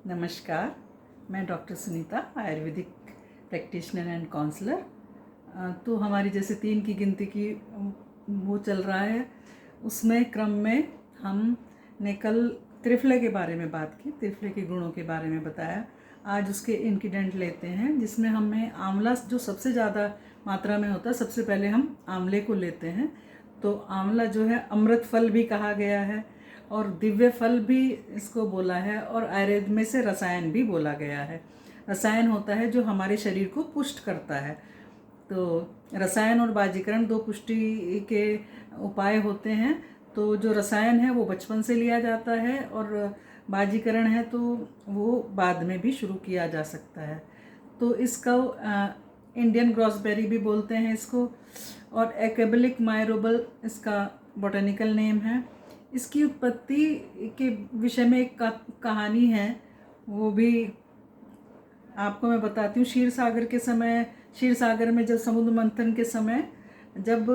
नमस्कार, मैं doctor Sunita, ayurvedic practitioner and counsellor. तो हमारी जैसे 3 की गिनती की वो चल रहा है, उसमें क्रम में हमने कल त्रिफले के बारे में बात की, त्रिफले के गुणों के बारे में बताया। आज उसके इंग्रेडिएंट लेते हैं, जिसमें हमें आंवला जो सबसे ज़्यादा मात्रा में होता है। सबसे पहले हम आंवले को लेते हैं। तो आंवला जो है अमृत फल भी कहा गया है और दिव्य फल भी इसको बोला है, और आयुर्वेद में से रसायन भी बोला गया है। रसायन होता है जो हमारे शरीर को पुष्ट करता है। तो रसायन और बाजीकरण 2 पुष्टि के उपाय होते हैं। तो जो रसायन है वो बचपन से लिया जाता है और बाजीकरण है तो वो बाद में भी शुरू किया जा सकता है। तो इसका इंडियन ग्रॉसबेरी भी बोलते हैं इसको, और एक्रेबिक मायरोबल इसका बॉटनिकल नेम है। इसकी उत्पत्ति के विषय में एक कहानी है, वो भी आपको मैं बताती हूँ। क्षीर सागर में जब समुद्र मंथन के समय जब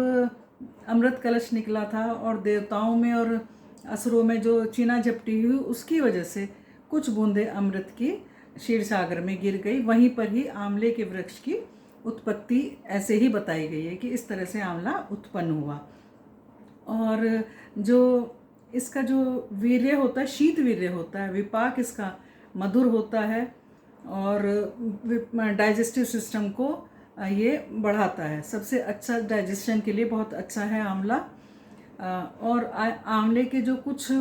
अमृत कलश निकला था और देवताओं में और असुरों में जो चीना झपटी हुई, उसकी वजह से कुछ बूंदें अमृत की क्षीर सागर में गिर गई। वहीं पर ही आंवले के वृक्ष की उत्पत्ति ऐसे ही बताई गई है कि इस तरह से आंवला उत्पन्न हुआ। और जो इसका जो वीर्य होता है, शीत वीर्य होता है, विपाक इसका मधुर होता है और डाइजेस्टिव सिस्टम को ये बढ़ाता है। सबसे अच्छा डाइजेशन के लिए बहुत अच्छा है आंवला। और आंवले के जो कुछ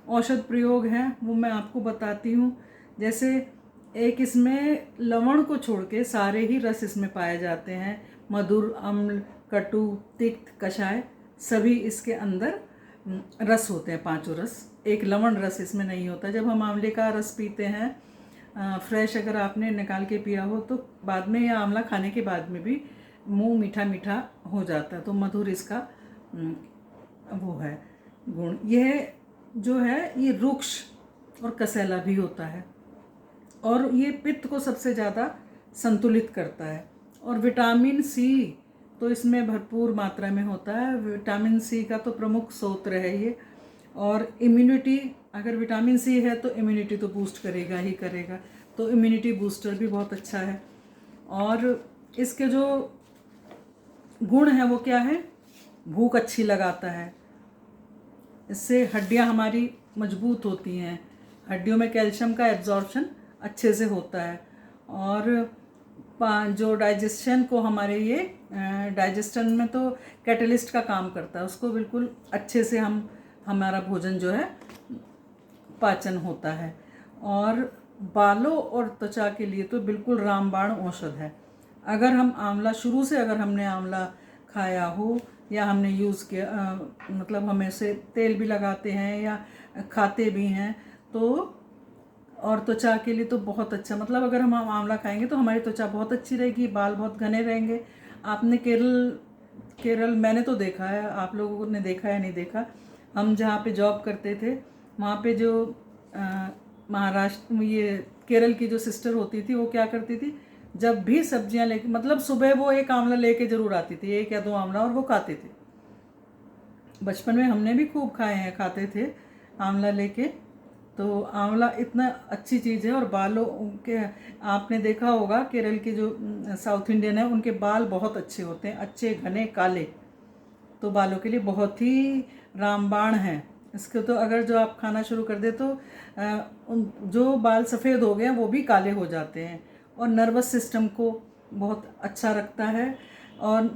औषध प्रयोग हैं वो मैं आपको बताती हूँ। जैसे एक इसमें लवण को छोड़ के सारे ही रस इसमें पाए जाते हैं। मधुर, अम्ल, कटु, तिक्त, कषाय, सभी इसके अंदर रस होते हैं, 5 रस। एक लवण रस इसमें नहीं होता। जब हम आंवले का रस पीते हैं फ्रेश, अगर आपने निकाल के पिया हो तो बाद में या आंवला खाने के बाद में भी मुंह मीठा मीठा हो जाता है। तो मधुर इसका वो है गुण। यह जो है ये रुक्ष और कसैला भी होता है और ये पित्त को सबसे ज़्यादा संतुलित करता है। और विटामिन सी तो इसमें भरपूर मात्रा में होता है। विटामिन सी का तो प्रमुख स्रोत है ये। और इम्यूनिटी, अगर विटामिन सी है तो इम्यूनिटी तो बूस्ट करेगा ही करेगा, तो इम्यूनिटी बूस्टर भी बहुत अच्छा है। और इसके जो गुण हैं वो क्या है? भूख अच्छी लगाता है, इससे हड्डियां हमारी मजबूत होती हैं, हड्डियों में कैल्शियम का एब्जॉर्प्शन अच्छे से होता है। और जो डाइजेशन को हमारे ये डाइजेशन में तो कैटलिस्ट का काम करता है, उसको बिल्कुल अच्छे से हमारा भोजन जो है पाचन होता है। और बालों और त्वचा के लिए तो बिल्कुल रामबाण औषध है। अगर हम आंवला शुरू से अगर हमने आंवला खाया हो या हमने यूज़ किया, मतलब हम ऐसे तेल भी लगाते हैं या खाते भी हैं, तो और त्वचा के लिए तो बहुत अच्छा, मतलब अगर हम आंवला खाएंगे तो हमारी त्वचा बहुत अच्छी रहेगी, बाल बहुत घने रहेंगे। आपने केरल मैंने तो देखा है, आप लोगों ने देखा है नहीं देखा, हम जहाँ पे जॉब करते थे वहाँ पे जो महाराष्ट्र, ये केरल की जो सिस्टर होती थी, वो क्या करती थी, जब भी सब्जियाँ लेके, मतलब सुबह वो एक आंवला लेके ज़रूर आती थी, 1 या 2 आंवला, और वो खाते थे। बचपन में हमने भी खूब खाए हैं, खाते थे आंवला लेके। तो आंवला इतना अच्छी चीज़ है। और बालों के, आपने देखा होगा केरल के जो साउथ इंडियन है उनके बाल बहुत अच्छे होते हैं, अच्छे घने काले, तो बालों के लिए बहुत ही रामबाण है। इसको तो अगर जो आप खाना शुरू कर दे तो जो बाल सफ़ेद हो गए हैं वो भी काले हो जाते हैं। और नर्वस सिस्टम को बहुत अच्छा रखता है। और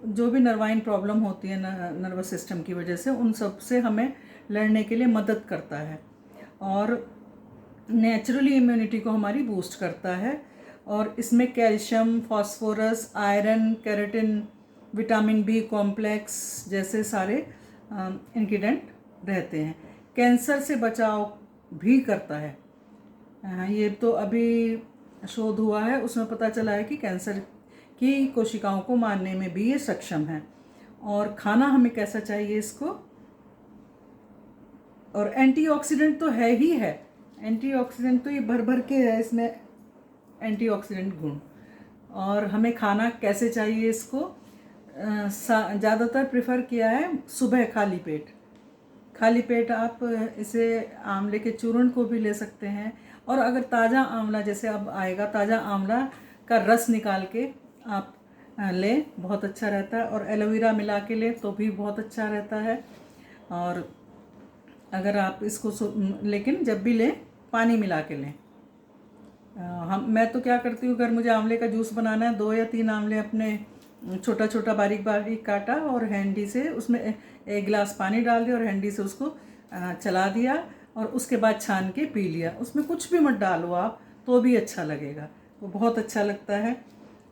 जो भी नर्वाइन प्रॉब्लम होती है नर्वस सिस्टम की वजह से, उन सब से हमें लड़ने के लिए मदद करता है। और नेचुरली इम्यूनिटी को हमारी बूस्ट करता है। और इसमें calcium, phosphorus, iron, keratin, vitamin B complex जैसे सारे इंग्रेडिएंट रहते हैं। कैंसर से बचाव भी करता है। ये तो अभी शोध हुआ है, उसमें पता चला है कि कैंसर की कोशिकाओं को मारने में भी ये सक्षम है। और खाना हमें कैसा चाहिए इसको? और एंटीऑक्सीडेंट तो है ही है, एंटीऑक्सीडेंट तो ये भर भर के है इसमें, एंटीऑक्सीडेंट गुण। और हमें खाना कैसे चाहिए इसको? ज़्यादातर प्रेफर किया है सुबह खाली पेट खाली पेट आप इसे आंवले के चूर्ण को भी ले सकते हैं। और अगर ताज़ा आंवला जैसे अब आएगा, ताज़ा आंवला का रस निकाल के आप लें, बहुत अच्छा रहता है। और एलोवेरा मिला के लें तो भी बहुत अच्छा रहता है। और अगर आप इसको लेकिन जब भी लें पानी मिला के लें। मैं तो क्या करती हूँ, अगर मुझे आंवले का जूस बनाना है, 2 या 3 आंवले अपने छोटा छोटा बारीक बारीक काटा और हैंडी से उसमें 1 गिलास पानी डाल दिया और हैंडी से उसको चला दिया और उसके बाद छान के पी लिया। उसमें कुछ भी मत डालो आप, तो भी अच्छा लगेगा, वो बहुत अच्छा लगता है।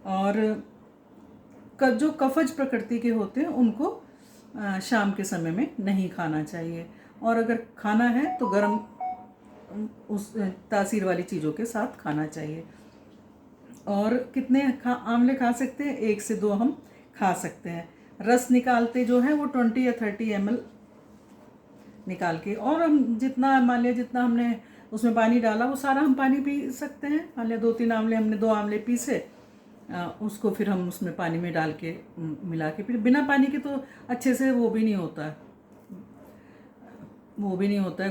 और जो कफज प्रकृति के होते हैं उनको शाम के समय में नहीं खाना चाहिए। और अगर खाना है तो गर्म उस तासीर वाली चीज़ों के साथ खाना चाहिए। और कितने आंवले खा सकते हैं? 1 से 2 हम खा सकते हैं। रस निकालते जो है वो 20 या 30 ml निकाल के, और हम जितना मान लिया जितना हमने उसमें पानी डाला वो सारा हम पानी पी सकते हैं। मान लिया 2-3 आंवले, हमने 2 आंवले पीसे, उसको फिर हम उसमें पानी में डाल के मिला के, फिर बिना पानी के तो अच्छे से वो भी नहीं होता है,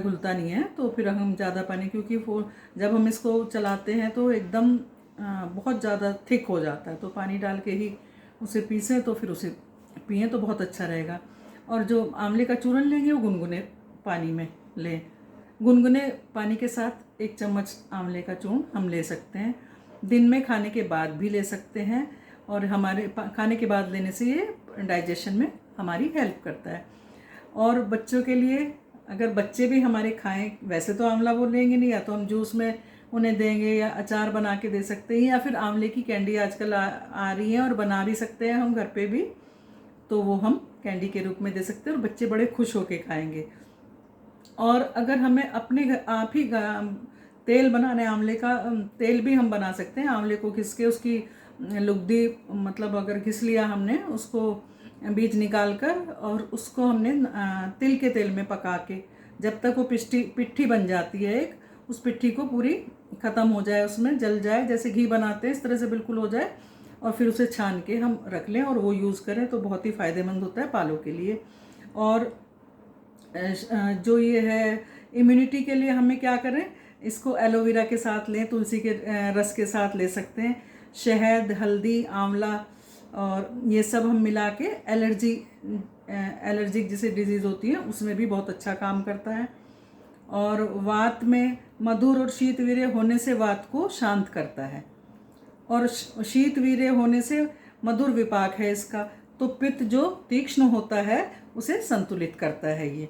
घुलता नहीं है। तो फिर हम ज़्यादा पानी, क्योंकि वो जब हम इसको चलाते हैं तो एकदम बहुत ज़्यादा थिक हो जाता है, तो पानी डाल के ही उसे पीसें तो फिर उसे पिएं तो बहुत अच्छा रहेगा। और जो आंवले का चूर्ण लेंगे वो गुनगुने पानी में लें। गुनगुने पानी के साथ 1 चम्मच आंवले का चूर्ण हम ले सकते हैं। दिन में खाने के बाद भी ले सकते हैं, और हमारे खाने के बाद लेने से ये डाइजेशन में हमारी हेल्प करता है। और बच्चों के लिए, अगर बच्चे भी हमारे खाएं, वैसे तो आंवला वो लेंगे नहीं, या तो हम जूस में उन्हें देंगे या अचार बना के दे सकते हैं, या फिर आंवले की कैंडी आजकल आ रही है और बना भी सकते हैं हम घर पे भी, तो वो हम कैंडी के रूप में दे सकते हैं और बच्चे बड़े खुश होके खाएंगे। और अगर हमें अपने घर आप ही तेल बनाना है, आंवले का तेल भी हम बना सकते हैं। आंवले को घिस के उसकी लुगदी, मतलब अगर घिस लिया हमने उसको बीज निकाल कर, और उसको हमने तिल के तेल में पका के जब तक वो पिट्ठी बन जाती है, एक उस पिट्ठी को पूरी ख़त्म हो जाए, उसमें जल जाए, जैसे घी बनाते हैं इस तरह से बिल्कुल हो जाए, और फिर उसे छान के हम रख लें और वो यूज़ करें तो बहुत ही फ़ायदेमंद होता है बालों के लिए। और जो ये है इम्यूनिटी के लिए हमें क्या करें, इसको एलोवेरा के साथ लें, तुलसी के रस के साथ ले सकते हैं, शहद, हल्दी, आंवला, और ये सब हम मिला के एलर्जिक जैसे डिजीज़ होती है उसमें भी बहुत अच्छा काम करता है। और वात में मधुर और शीतवीर्य होने से वात को शांत करता है, और शीतवीर्य होने से मधुर विपाक है इसका, तो पित्त जो तीक्ष्ण होता है उसे संतुलित करता है ये।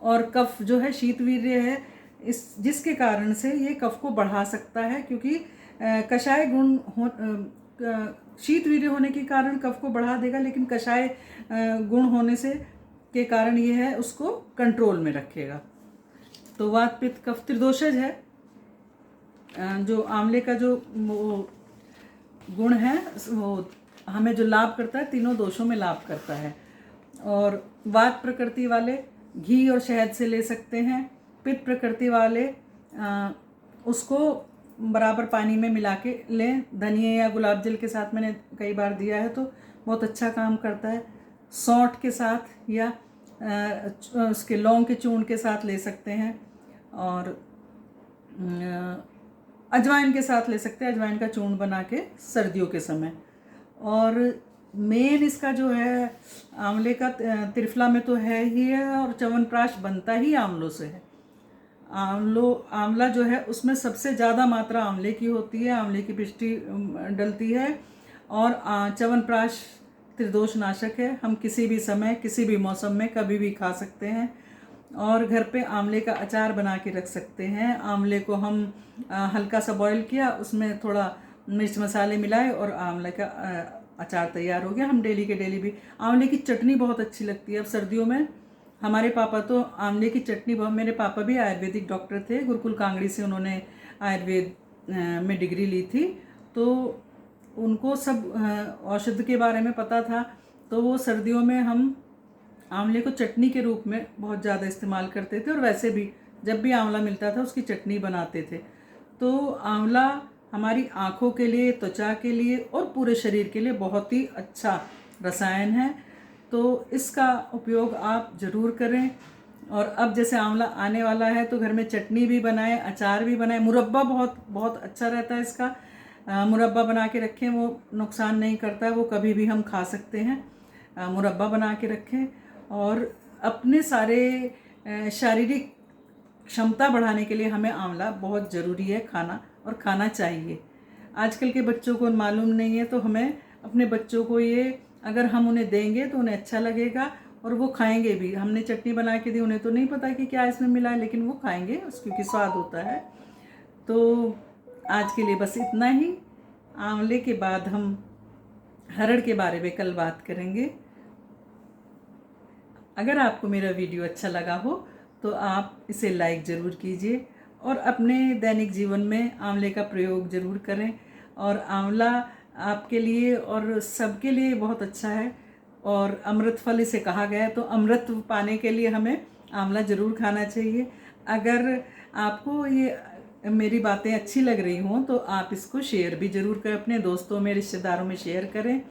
और कफ जो है, शीतवीर्य है इस जिसके कारण से ये कफ को बढ़ा सकता है, क्योंकि कषाय गुण शीतवीर्य होने के कारण कफ को बढ़ा देगा, लेकिन कषाय गुण होने से के कारण ये है उसको कंट्रोल में रखेगा। तो वात पित्त कफ त्रिदोषज है। जो आंवले का जो वो गुण है वो हमें जो लाभ करता है, तीनों दोषों में लाभ करता है। और वात प्रकृति वाले घी और शहद से ले सकते हैं। पित्त प्रकृति वाले उसको बराबर पानी में मिला के लें, धनिया या गुलाब जल के साथ मैंने कई बार दिया है तो बहुत अच्छा काम करता है। सौंठ के साथ या उसके लौंग के चूर्ण के साथ ले सकते हैं, और अजवाइन के साथ ले सकते हैं, अजवाइन का चूर्ण बना के सर्दियों के समय। और मेन इसका जो है आंवले का, त्रिफला में तो है ही है, और च्यवनप्राश बनता ही आंवलों से है। आंवला जो है उसमें सबसे ज़्यादा मात्रा आंवले की होती है, आंवले की पिष्टी डलती है। और च्यवनप्राश त्रिदोष नाशक है, हम किसी भी समय किसी भी मौसम में कभी भी खा सकते हैं। और घर पे आंवले का अचार बना के रख सकते हैं। आंवले को हम हल्का सा बॉईल किया, उसमें थोड़ा मिर्च मसाले मिलाए और आंवले का अचार तैयार हो गया। हम डेली के डेली भी, आंवले की चटनी बहुत अच्छी लगती है। अब सर्दियों में हमारे पापा तो आंवले की चटनी बहुत, मेरे पापा भी आयुर्वेदिक डॉक्टर थे, गुरुकुल कांगड़ी से उन्होंने आयुर्वेद में डिग्री ली थी, तो उनको सब औषध के बारे में पता था। तो वो सर्दियों में हम आंवले को चटनी के रूप में बहुत ज़्यादा इस्तेमाल करते थे, और वैसे भी जब भी आंवला मिलता था उसकी चटनी बनाते थे। तो आंवला हमारी आँखों के लिए, त्वचा के लिए और पूरे शरीर के लिए बहुत ही अच्छा रसायन है। तो इसका उपयोग आप ज़रूर करें। और अब जैसे आंवला आने वाला है तो घर में चटनी भी बनाए, अचार भी बनाए, मुरब्बा बहुत बहुत अच्छा रहता है इसका। मुरब्बा बना के रखें, वो नुकसान नहीं करता है, वो कभी भी हम खा सकते हैं। मुरब्बा बना के रखें। और अपने सारे शारीरिक क्षमता बढ़ाने के लिए हमें आंवला बहुत ज़रूरी है खाना, और खाना चाहिए। आजकल के बच्चों को मालूम नहीं है, तो हमें अपने बच्चों को ये, अगर हम उन्हें देंगे तो उन्हें अच्छा लगेगा और वो खाएंगे भी। हमने चटनी बना के दी, उन्हें तो नहीं पता कि क्या इसमें मिला है, लेकिन वो खाएंगे क्योंकि स्वाद होता है। तो आज के लिए बस इतना ही। आंवले के बाद हम हरड़ के बारे में कल बात करेंगे। अगर आपको मेरा वीडियो अच्छा लगा हो तो आप इसे लाइक ज़रूर कीजिए और अपने दैनिक जीवन में आंवले का प्रयोग ज़रूर करें। और आंवला आपके लिए और सबके लिए बहुत अच्छा है, और अमृत फल इसे कहा गया है, तो अमृत पाने के लिए हमें आंवला ज़रूर खाना चाहिए। अगर आपको ये मेरी बातें अच्छी लग रही हों तो आप इसको शेयर भी ज़रूर करें, अपने दोस्तों में, रिश्तेदारों में शेयर करें,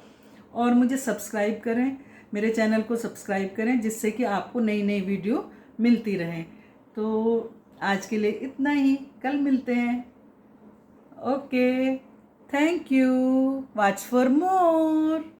और मुझे सब्सक्राइब करें, मेरे चैनल को सब्सक्राइब करें, जिससे कि आपको नई नई वीडियो मिलती रहें। तो आज के लिए इतना ही, कल मिलते हैं। Okay, thank you, watch for more.